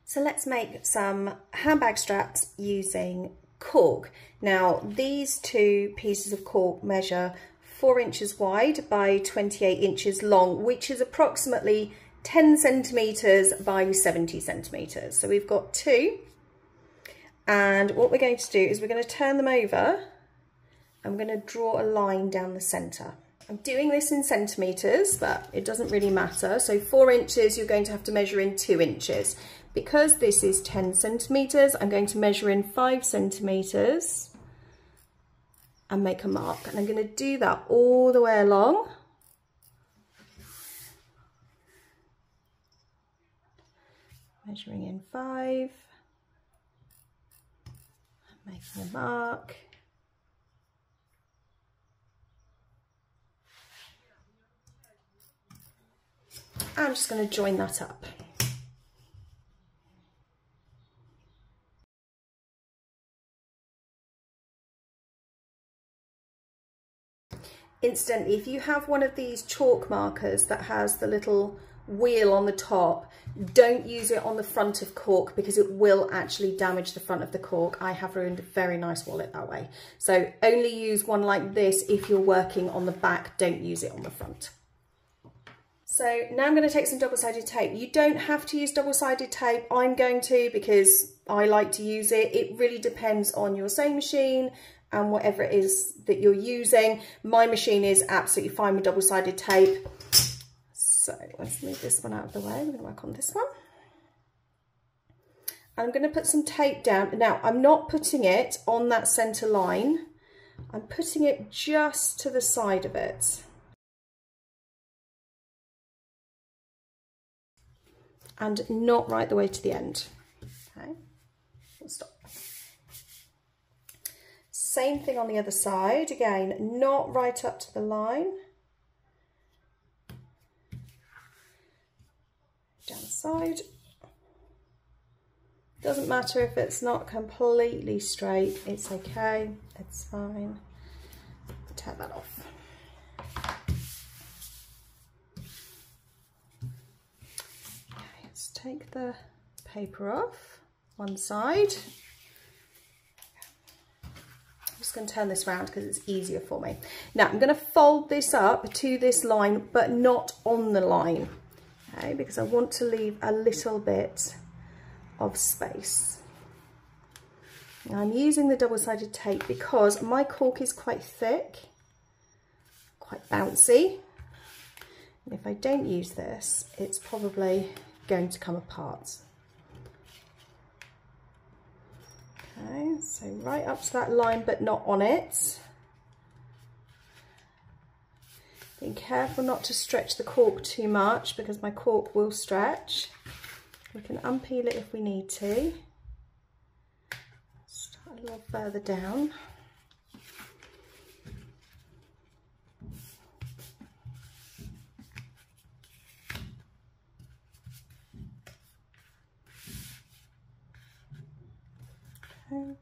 So let's make some handbag straps using cork. Now these two pieces of cork measure 4 inches wide by 28 inches long, which is approximately 10 centimetres by 70 centimetres. So we've got two, and what we're going to do is we're going to turn them over and we're going to draw a line down the centre. I'm doing this in centimetres, but it doesn't really matter. So 4 inches, you're going to have to measure in 2 inches. Because this is 10 centimetres, I'm going to measure in 5 centimetres and make a mark. And I'm going to do that all the way along. Measuring in 5, making a mark. I'm just going to join that up. Incidentally, if you have one of these chalk markers that has the little wheel on the top, don't use it on the front of cork because it will actually damage the front of the cork. I have ruined a very nice wallet that way. So only use one like this if you're working on the back, don't use it on the front. So now I'm going to take some double-sided tape. You don't have to use double-sided tape. I'm going to because I like to use it. It really depends on your sewing machine and whatever it is that you're using. My machine is absolutely fine with double-sided tape. So let's move this one out of the way. We're going to work on this one. I'm going to put some tape down. Now, I'm not putting it on that centre line. I'm putting it just to the side of it. And not right the way to the end. Okay, we'll stop. Same thing on the other side. Again, not right up to the line. Down the side. Doesn't matter if it's not completely straight. It's okay. It's fine. Tear that off. Okay, let's take the paper off one side. I'm just going to turn this around because it's easier for me. Now I'm going to fold this up to this line, but not on the line, okay, because I want to leave a little bit of space. Now I'm using the double-sided tape because my cork is quite thick, quite bouncy, and if I don't use this, it's probably going to come apart. Okay, so right up to that line but not on it. Being careful not to stretch the cork too much because my cork will stretch. We can unpeel it if we need to. Start a little further down. Okay.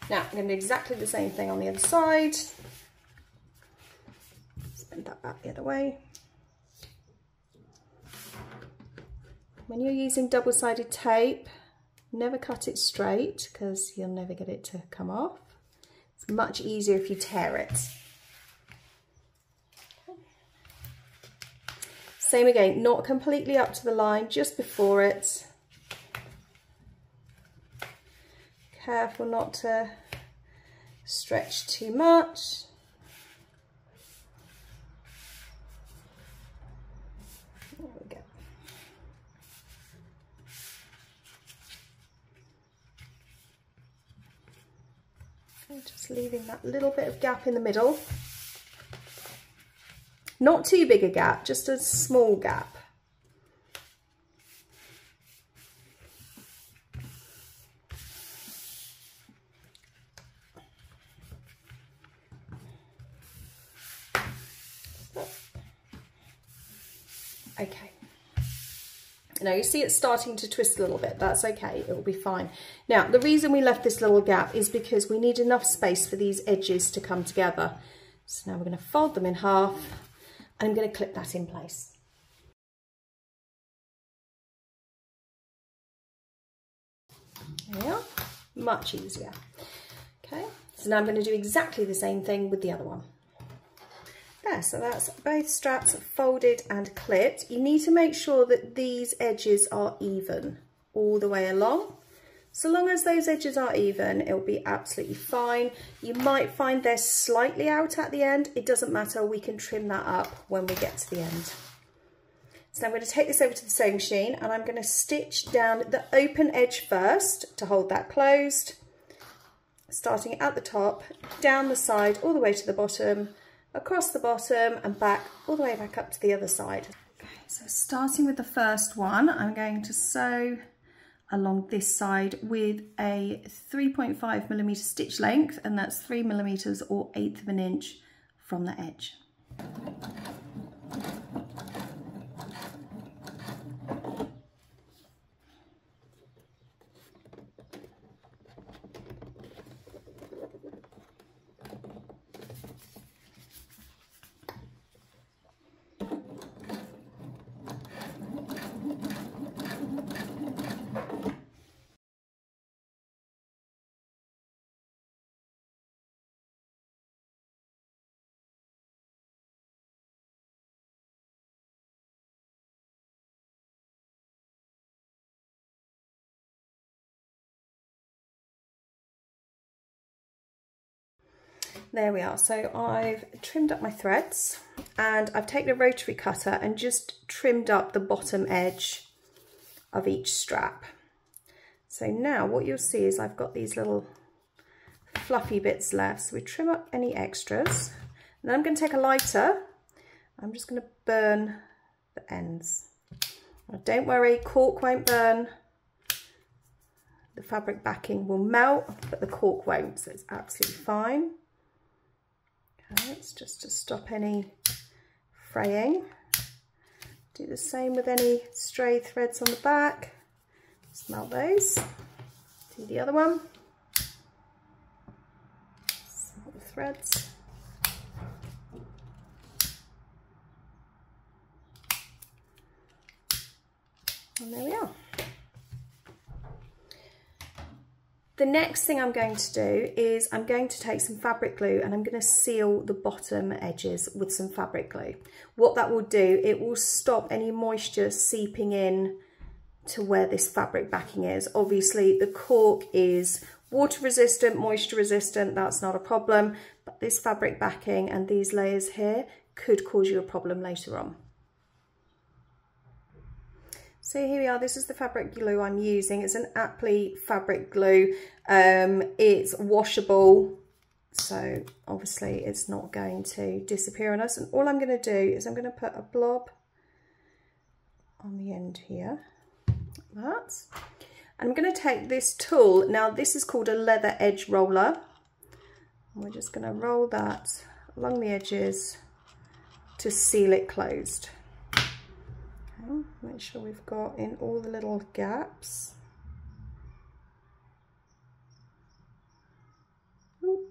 Now I'm going to do exactly the same thing on the other side. Bend that back the other way. When you're using double-sided tape, never cut it straight because you'll never get it to come off. It's much easier if you tear it. Same again, not completely up to the line, just before it. Careful not to stretch too much. There we go. Okay, just leaving that little bit of gap in the middle. Not too big a gap, just a small gap. Okay, Now you see it's starting to twist a little bit. That's okay, it will be fine. Now the reason we left this little gap is because we need enough space for these edges to come together. So now we're going to fold them in half and I'm going to clip that in place. There we are, much easier. Okay, so now I'm going to do exactly the same thing with the other one. There, so that's both straps folded and clipped. You need to make sure that these edges are even all the way along. So long as those edges are even, it'll be absolutely fine. You might find they're slightly out at the end. It doesn't matter, we can trim that up when we get to the end. So I'm going to take this over to the sewing machine and I'm going to stitch down the open edge first to hold that closed, starting at the top, down the side, all the way to the bottom, across the bottom and back, all the way back up to the other side. Okay, so starting with the first one, I'm going to sew along this side with a 3.5mm stitch length, and that's 3mm or 1/8 of an inch from the edge. There we are, so I've trimmed up my threads and I've taken a rotary cutter and just trimmed up the bottom edge of each strap. So now what you'll see is I've got these little fluffy bits left, so we trim up any extras. And then I'm going to take a lighter, I'm just going to burn the ends. Now, don't worry, cork won't burn. The fabric backing will melt, but the cork won't, so it's absolutely fine. Okay, it's just to stop any fraying. Do the same with any stray threads on the back. Smelt those. Do the other one. Smelt the threads. And there we are. The next thing I'm going to do is I'm going to take some fabric glue and I'm going to seal the bottom edges with some fabric glue. What that will do, it will stop any moisture seeping in to where this fabric backing is. Obviously the cork is water resistant, moisture resistant, that's not a problem, but this fabric backing and these layers here could cause you a problem later on. So here we are, this is the fabric glue I'm using. It's an Apple fabric glue. It's washable, so obviously it's not going to disappear on us. And all I'm going to do is I'm going to put a blob on the end here, like that. And I'm going to take this tool, now this is called a leather edge roller. And we're just going to roll that along the edges to seal it closed. Make sure we've got in all the little gaps. Ooh,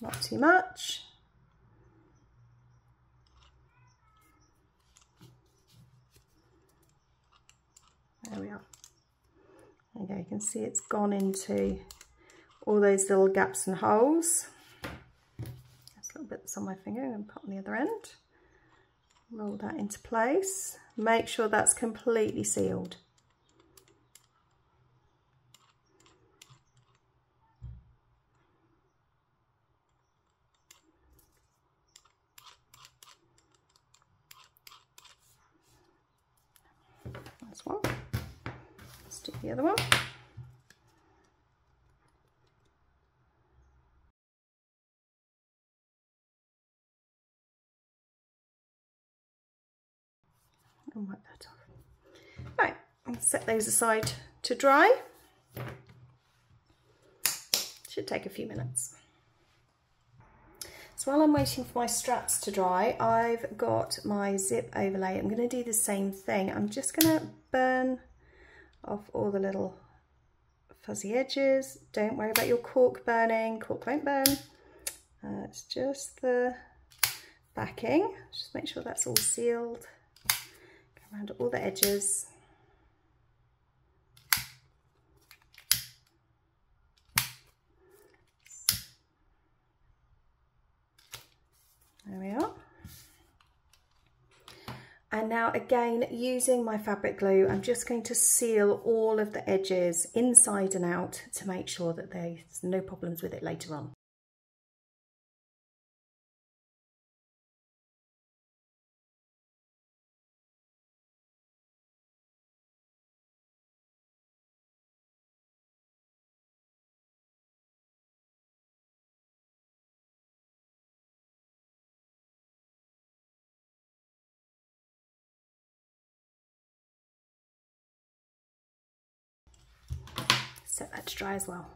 not too much. There we are. Okay, you can see it's gone into all those little gaps and holes. There's a little bit that's on my finger and put on the other end. Roll that into place. Make sure that's completely sealed. That's one. Let's do the other one. And wipe that off. Right, I'll set those aside to dry. Should take a few minutes. So while I'm waiting for my straps to dry, I've got my zip overlay. I'm going to do the same thing. I'm just going to burn off all the little fuzzy edges. Don't worry about your cork burning, cork won't burn. It's just the backing. Just make sure that's all sealed. Go around all the edges. There we are. And now again, using my fabric glue, I'm just going to seal all of the edges inside and out to make sure that there's no problems with it later on. Set that to dry as well.